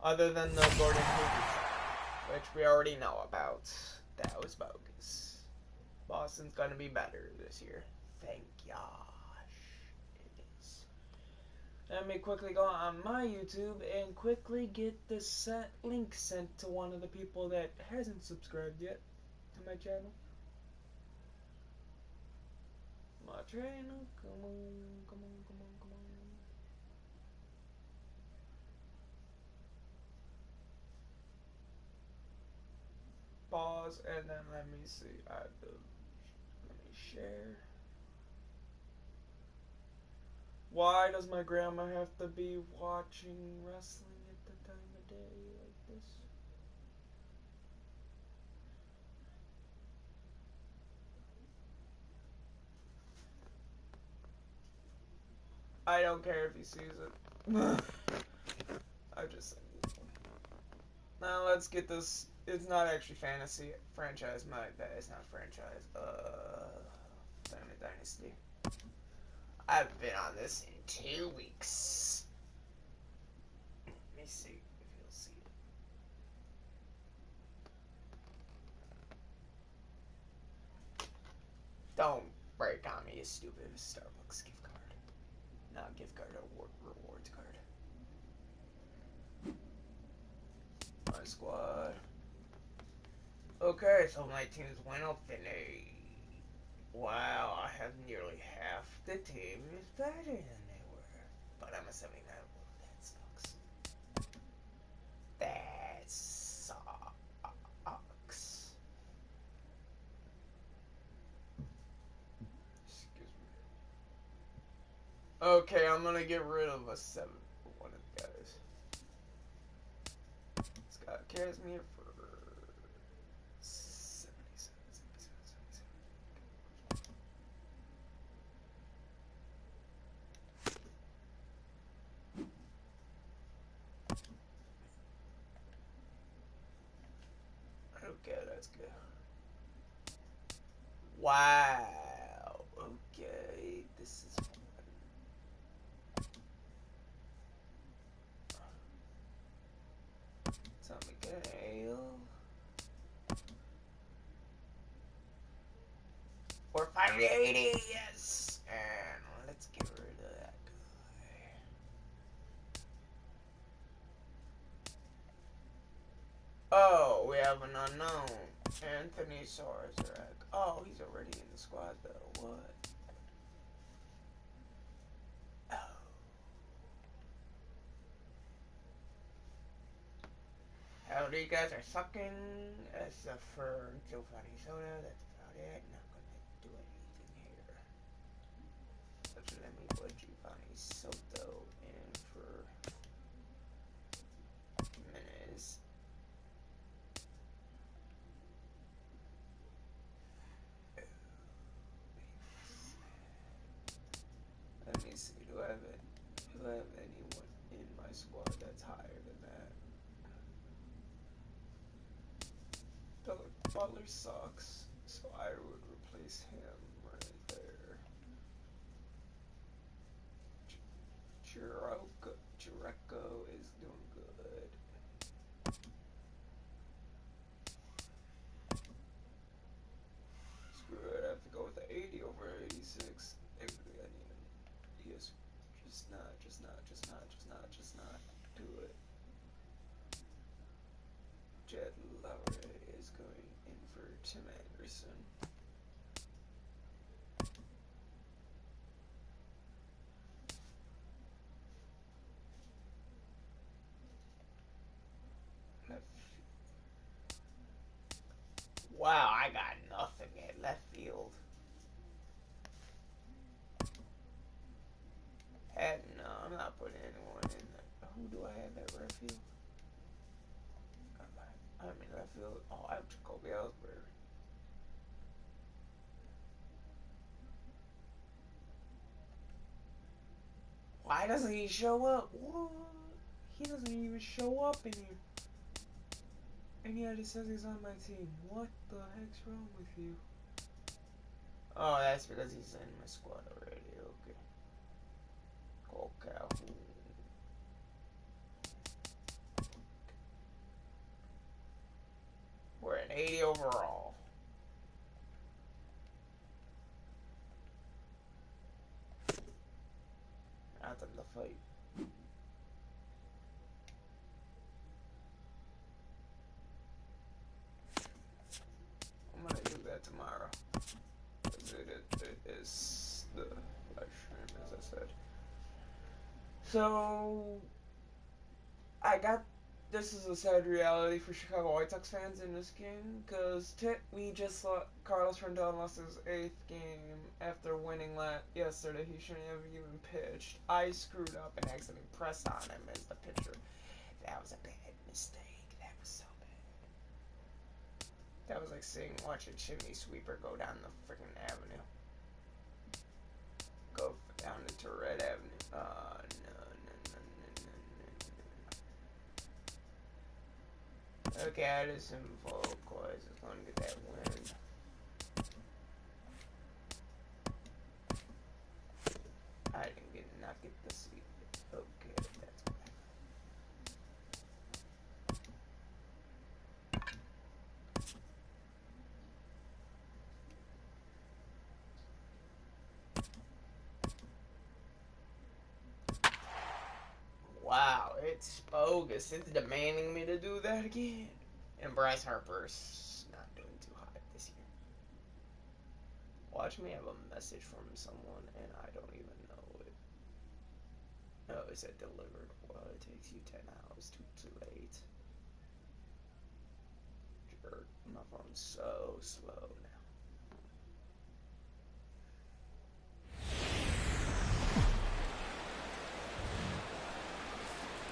Other than the Gordon Hayward, which we already know about. That was bogus. Boston's gonna be better this year. Thank gosh. It is. Let me quickly go on my YouTube and quickly get the link sent to one of the people that hasn't subscribed yet to my channel. My channel, come on, come on, come on, come on. Pause and then let me see. Let me share. Why does my grandma have to be watching wrestling at the time of day like this? I don't care if he sees it. I just now let's get this. It's not actually fantasy franchise. My bad. It's not franchise. Family Dynasty. I've been on this in 2 weeks. Let me see if you'll see it. Don't break on me, you stupid Starbucks gift card. Not gift card, rewards card. My squad. Okay, so my team's went up in a... Wow, I have nearly half the team is better than they were. But I'm a 79. That sucks. That sucks. Excuse me. Okay, I'm gonna get rid of a 7 for one of the guys. Scott Casimir for 77. Okay, that's good. Wow. Okay, this is fun. Tommy Gale. Or 580, yes! And let's get rid of that guy. Oh, we have an unknown. Anthony Sarzarek. Oh, he's already in the squad though. What? Oh. Howdy, you guys are sucking. Except for Giovanni Soda. That's about it. Not gonna do anything here. But let me put Giovanni Soto in for Jimenez. Let me see. Do I have anyone in my squad that's higher than that? Butler sucks, so I would replace him right there. Jureko is doing good. Screw it, I have to go with the 80 over 86. I need him. Yes, just not do it. Jed Lowry is going in for Tim Anderson. Wow, I got nothing at left field. No, I'm not putting anyone in there. Who do I have at left field? I'm in left field. Oh, I have Jacoby Ellsbury. Why doesn't he show up? What? He doesn't even show up in here. And yet it says he's on my team. What the heck's wrong with you? Oh, that's because he's in my squad already. Okay. Cole Calhoun. 80 overall. Not them to fight. I'm gonna do that tomorrow. It is the live stream, as I said. So, this is a sad reality for Chicago White Sox fans in this game, because we just saw Carlos Rendon lost his 8th game after winning yesterday. He shouldn't have even pitched. I screwed up and accidentally pressed on him as the pitcher. That was a bad mistake. That was so bad. That was like watching Chimney Sweeper go down the freaking avenue. Go down into Red Avenue. No. Okay, Addison Volquez is going to get that win. I didn't not get the seat. Okay, that's bad. Wow, it's bogus. It's demanding me to do that again. And Bryce Harper's not doing too hot this year. Watch me have a message from someone and I don't even know it. Oh, it said delivered. Well, it takes you 10 hours. Too late. Jerk. My phone's so slow now.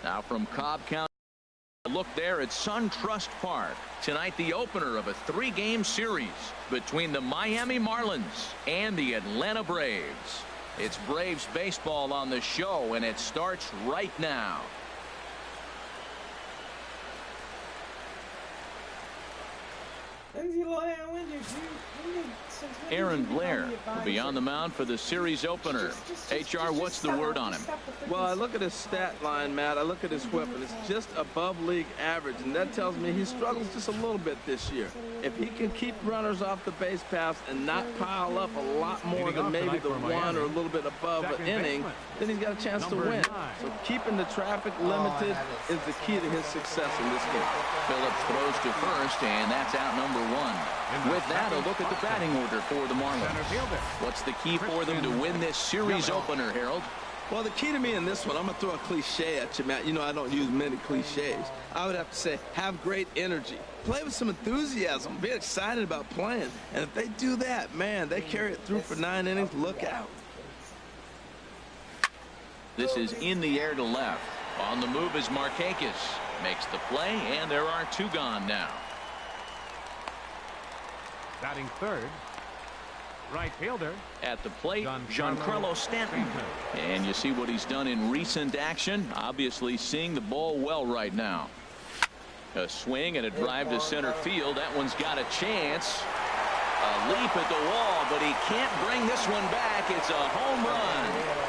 Now from Cobb County, look there at SunTrust Park. Tonight, the opener of a 3-game series between the Miami Marlins and the Atlanta Braves. It's Braves baseball on the show, and it starts right now. Aaron Blair will be on the mound for the series opener. HR, what's the word on him? Well, I look at his stat line, Matt. I look at his whip, and it's just above league average, and that tells me he struggles just a little bit this year. If he can keep runners off the base paths and not pile up a lot more than maybe the one or a little bit above an inning, then he's got a chance to win. So keeping the traffic limited is the key to his success in this game. Phillips throws to first, and that's out number 1. With that, a look at the batting order for the Marlins. What's the key for them to win this series opener, Harold? Well, the key to me in this one, I'm going to throw a cliche at you, Matt. You know I don't use many cliches. I would have to say, have great energy. Play with some enthusiasm. Be excited about playing. And if they do that, man, they carry it through for 9 innings. Look out. This is in the air to left. On the move is Markakis. Makes the play, and there are 2 gone now. Batting third, right fielder. At the plate, Giancarlo Stanton. And you see what he's done in recent action. Obviously seeing the ball well right now. A swing and a drive to center field. That one's got a chance. A leap at the wall, but he can't bring this one back. It's a home run.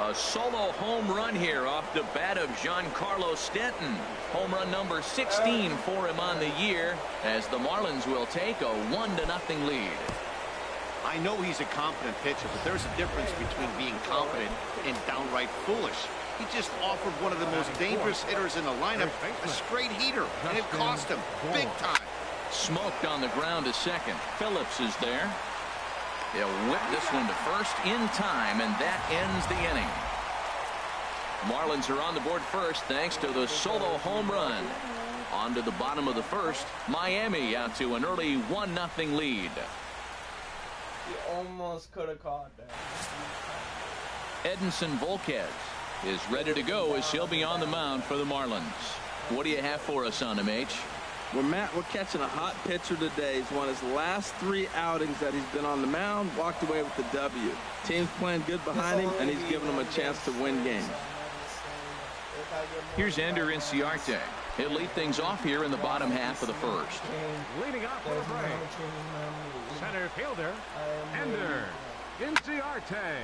A solo home run here off the bat of Giancarlo Stanton. Home run number 16 for him on the year, as the Marlins will take a 1-0 lead. I know he's a competent pitcher, but there's a difference between being confident and downright foolish. He just offered one of the most dangerous hitters in the lineup a straight heater, and it cost him big time. Smoked on the ground to second. Phillips is there. They'll whip this one to first in time, and that ends the inning. Marlins are on the board first thanks to the solo home run. On to the bottom of the first. Miami out to an early 1-0 lead. He almost could have caught that. Edinson Volquez is ready to go as he'll be on the mound for the Marlins. What do you have for us on him, H? Well, Matt, we're catching a hot pitcher today. He's won his last 3 outings that he's been on the mound, walked away with the W. Team's playing good behind him, and he's giving them a chance to win games. Here's Ender Inciarte. He'll lead things off here in the bottom half of the first. Leading off for the Braves, center fielder, Ender Inciarte.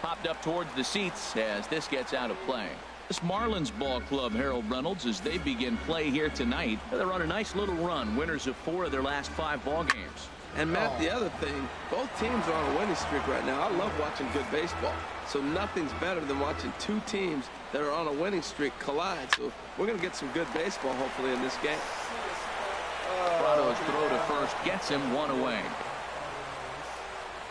Popped up towards the seats as this gets out of play. This Marlins ball club, Harold Reynolds, as they begin play here tonight. They're on a nice little run, winners of 4 of their last 5 ball games. And Matt, the other thing, both teams are on a winning streak right now. I love watching good baseball. So nothing's better than watching 2 teams that are on a winning streak collide. So we're going to get some good baseball, hopefully, in this game. Prado's throw to first gets him 1 away.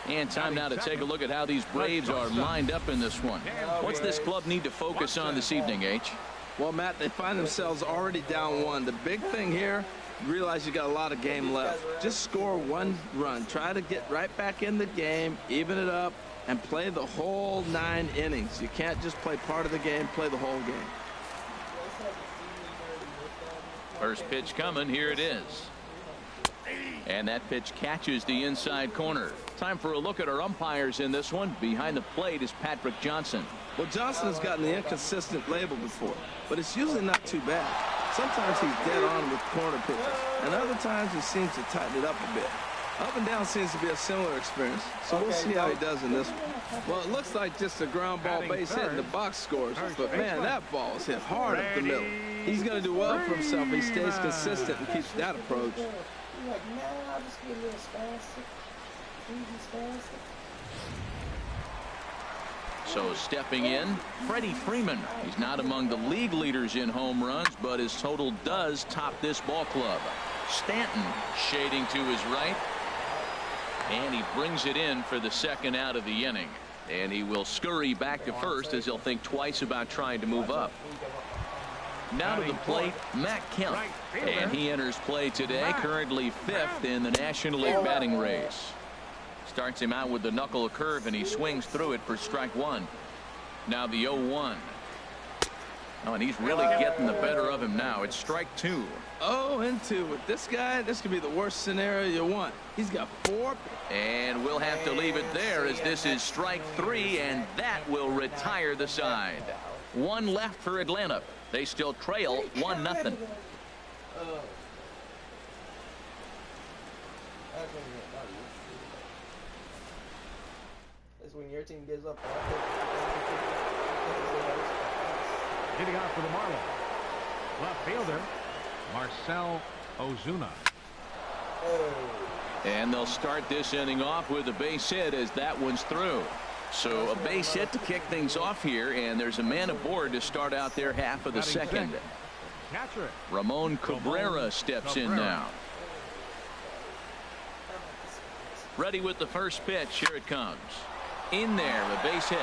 And time now to take a look at how these Braves are lined up in this one. What's this club need to focus on this evening, H? Well, Matt, they find themselves already down 1. The big thing here, realize you got a lot of game left. Just score 1 run. Try to get right back in the game, even it up, and play the whole 9 innings. You can't just play part of the game, play the whole game. First pitch coming. Here it is. And that pitch catches the inside corner. Time for a look at our umpires in this one. Behind the plate is Patrick Johnson. Well, Johnson has gotten the inconsistent label before, but it's usually not too bad. Sometimes he's dead on with corner pitches, and other times he seems to tighten it up a bit. Up and down seems to be a similar experience, so we'll see how he does in this one. Well, it looks like just a ground ball base hit in the box scores, but man, that ball is hit hard up the middle. He's going to do well for himself if he stays consistent and keeps that approach. So stepping in, Freddie Freeman. He's not among the league leaders in home runs, but his total does top this ball club. Stanton shading to his right. And he brings it in for the 2nd out of the inning. And he will scurry back to first as he'll think twice about trying to move up. Now to the plate, Matt Kemp. And he enters play today, currently 5th in the National League batting race. Starts him out with the knuckle curve, and he swings through it for strike 1. Now the 0-1. Oh, and he's really getting the better of him now. It's strike 2. 0-2 with this guy. This could be the worst scenario you want. He's got 4. And we'll have to leave it there as this is strike 3, and that will retire the side. 1 left for Atlanta. They still trail 1-0. That's when your team gives up. Hitting out for the Marlins, left fielder Marcell Ozuna. And they'll start this inning off with a base hit as that one's through. So a base hit to kick things off here, and there's a man aboard to start out their half of the 2nd. Ramon Cabrera steps in now. Ready with the first pitch. Here it comes. In there, a base hit.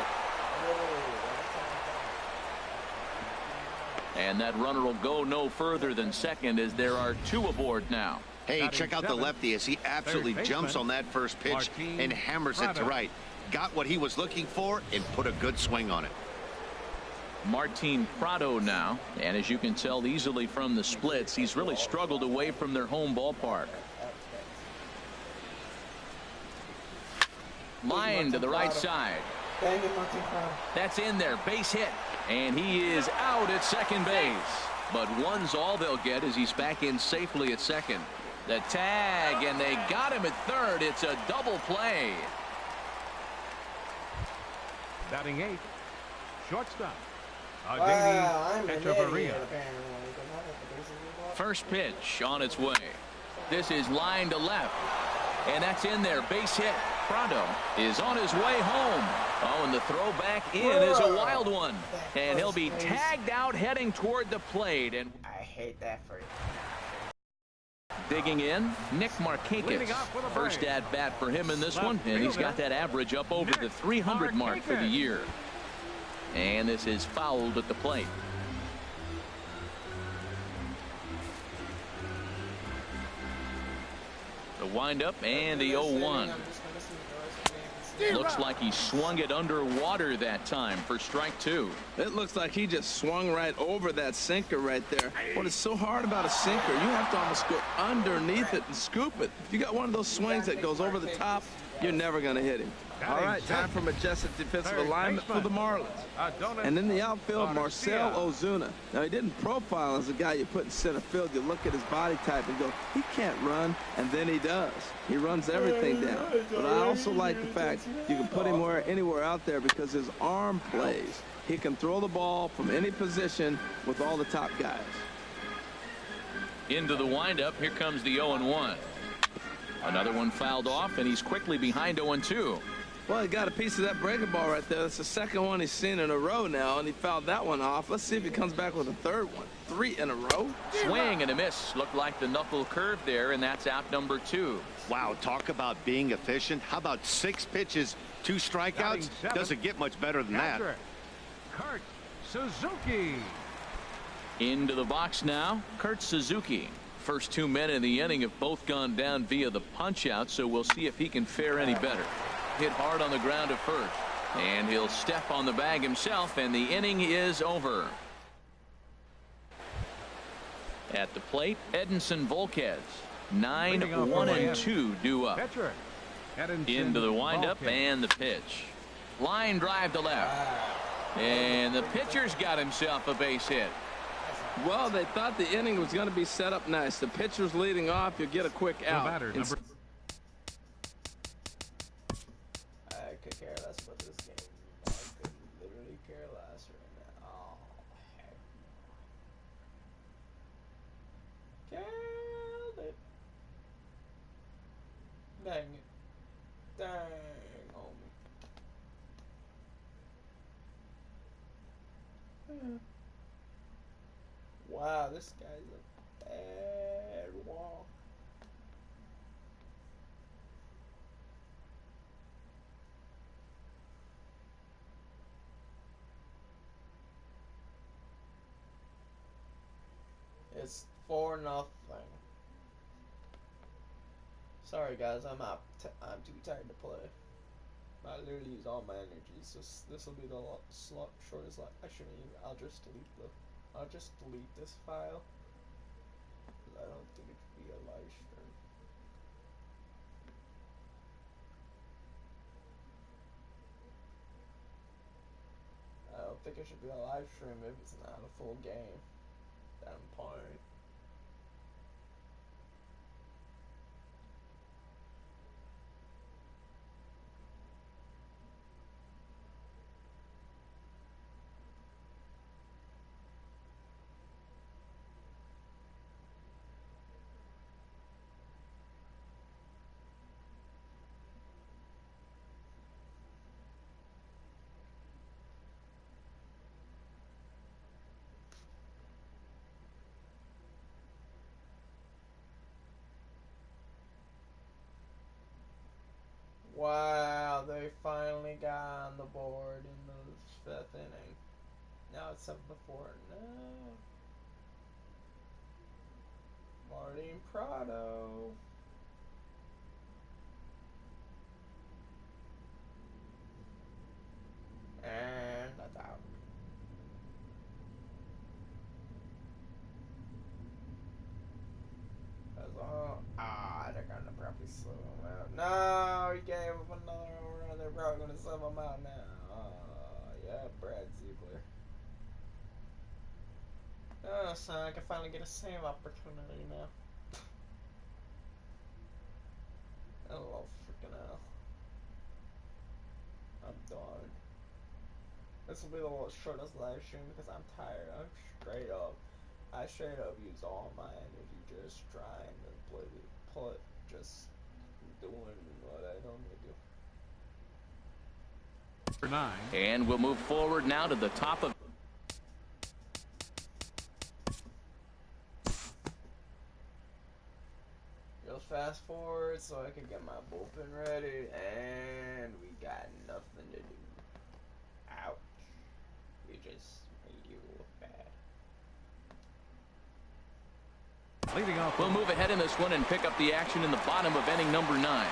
And that runner will go no further than 2nd as there are 2 aboard now. Hey, check out the lefty as he absolutely jumps on that first pitch and hammers it to right. Got what he was looking for and put a good swing on it. Martin Prado now, and as you can tell easily from the splits, he's really struggled away from their home ballpark. Line to the right side. That's in there, base hit, and he is out at 2nd base. But 1's all they'll get as he's back in safely at 2nd. The tag, and they got him at 3rd. It's a double play. Batting 8th, shortstop. First pitch on its way. This is line to left, and that's in there, base hit. Prado is on his way home. Oh, and the throw back in is a wild one, and he'll be tagged out heading toward the plate. And I hate that for you. Digging in, Nick Markakis. First at bat for him in this one, and he's got that average up over the 300 mark for the year. And this is fouled at the plate. The windup and the 0-1. Looks like he swung it underwater that time for strike 2. It looks like he just swung right over that sinker right there. What is so hard about a sinker, you have to almost go underneath it and scoop it. If you got one of those swings that goes over the top, you're never going to hit him. All right, time for majestic defensive alignment for the Marlins. And in the outfield, Marcell Ozuna. Now, he didn't profile as a guy you put in center field. You look at his body type and go, he can't run, and then he does. He runs everything down. But I also like the fact you can put him anywhere out there because his arm plays. He can throw the ball from any position with all the top guys. Into the windup. Here comes the 0-1. Another one fouled off, and he's quickly behind 0-2. Well, he got a piece of that breaking ball right there. That's the second one he's seen in a row now, and he fouled that one off. Let's see if he comes back with a third one. 3 in a row. Swing and a miss. Looked like the knuckle curve there, and that's out number 2. Wow, talk about being efficient. How about 6 pitches, 2 strikeouts? Doesn't get much better than that. Kurt Suzuki. Into the box now, Kurt Suzuki. First 2 men in the inning have both gone down via the punch out, so we'll see if he can fare any better. Hit hard on the ground at first, and he'll step on the bag himself, and the inning is over. At the plate, Edinson Volquez. 9-1-2 due up. Into the windup and the pitch. Line drive to left. And the pitcher's got himself a base hit. Well, they thought the inning was going to be set up nice. The pitcher's leading off. You'll get a quick out. I could care less about this game. I could literally care less right now. Oh, heck. Killed it. Dang it. Dang, homie. Wow, this guy's a bad walk. It's 4-0. Sorry guys, I'm too tired to play. I literally use all my energy, so this will be the shortest live. Actually, I'll just delete this file. I don't think it should be a live stream. I don't think it should be a live stream if it's not a full game that I'm playing. Wow, they finally got on the board in the 5th inning. Now it's 7-4. No. Martin Prado. And that's out. They're gonna probably slow him out. No, he gave up another run. They're probably gonna sub him out now. Yeah, Brad Ziegler. Oh, so I can finally get a save opportunity now. Oh, freaking hell. I'm done. This will be the shortest live stream because I'm tired. I straight up use all my energy just trying to play, just doing what I normally do. 9. And we'll move forward now to the top of. Just fast forward so I can get my bullpen ready, and we got nothing to do. Ouch. We just made you look bad. Leading off. We'll move ahead in this one and pick up the action in the bottom of inning number 9.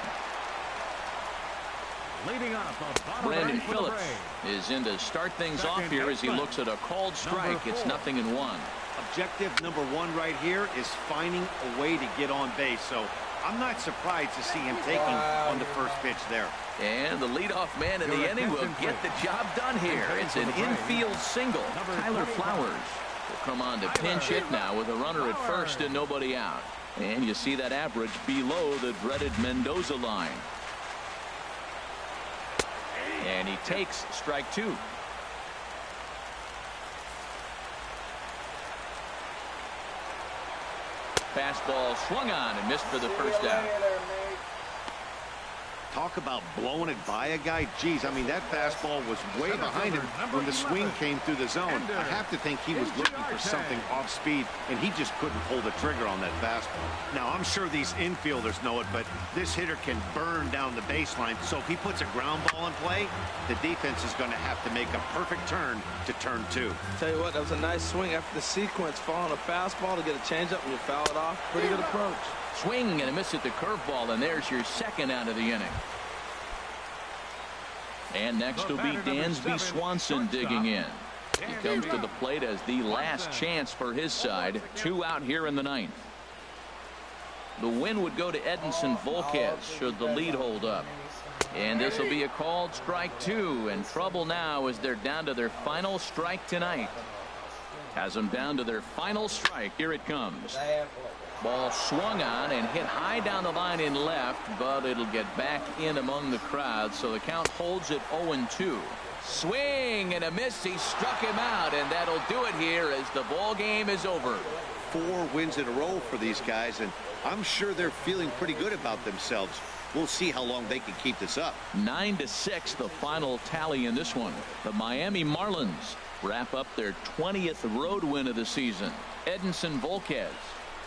Leading off the bottom Brandon right for the Phillips Braves. is in to start things off Second here as he baseman, looks at a called strike. It's 0-1. Objective number 1 right here is finding a way to get on base. So I'm not surprised to see him taking on the first pitch there. And the leadoff man in the inning will get the job done here. It's an infield single. Tyler Flowers will come on to pinch hit now with a runner at first and nobody out. And you see that average below the dreaded Mendoza line. And he takes strike 2. Fastball swung on and missed for the first out. Talk about blowing it by a guy. Geez, I mean, that fastball was way behind him when the swing came through the zone. I have to think he was looking for something off speed, and he just couldn't pull the trigger on that fastball. Now, I'm sure these infielders know it, but this hitter can burn down the baseline, so if he puts a ground ball in play, the defense is going to have to make a perfect turn to turn 2. Tell you what, that was a nice swing after the sequence, following a fastball to get a changeup and you foul it off. Pretty good approach. Swing and a miss at the curveball, and there's your second out of the inning. And next will be Dansby Swanson digging in. He comes to the plate as the last chance for his side. 2 out here in the 9th. The win would go to Edinson Volquez should the lead hold up. And this will be a called strike 2, and trouble now as they're down to their final strike tonight. Has them down to their final strike. Here it comes. Ball swung on and hit high down the line in left, but it'll get back in among the crowd, so the count holds at 0-2. Swing and a miss. He struck him out, and that'll do it here as the ball game is over. 4 wins in a row for these guys, and I'm sure they're feeling pretty good about themselves. We'll see how long they can keep this up. 9-6 the final tally in this one. The Miami Marlins wrap up their 20th road win of the season. Edinson Volquez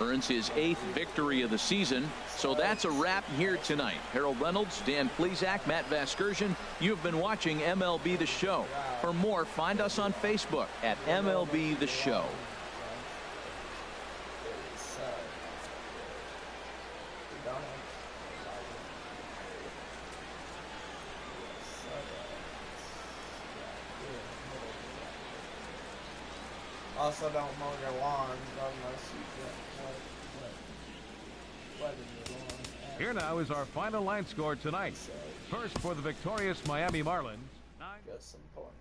earns his 8th victory of the season. So that's a wrap here tonight. Harold Reynolds, Dan Plesac, Matt Vasgersian. You've been watching MLB The Show. For more, find us on Facebook at MLB The Show. Also, don't mow your lawn unless you get weather your lawn. Here now is our final line score tonight. First for the victorious Miami Marlins. Got some pointers.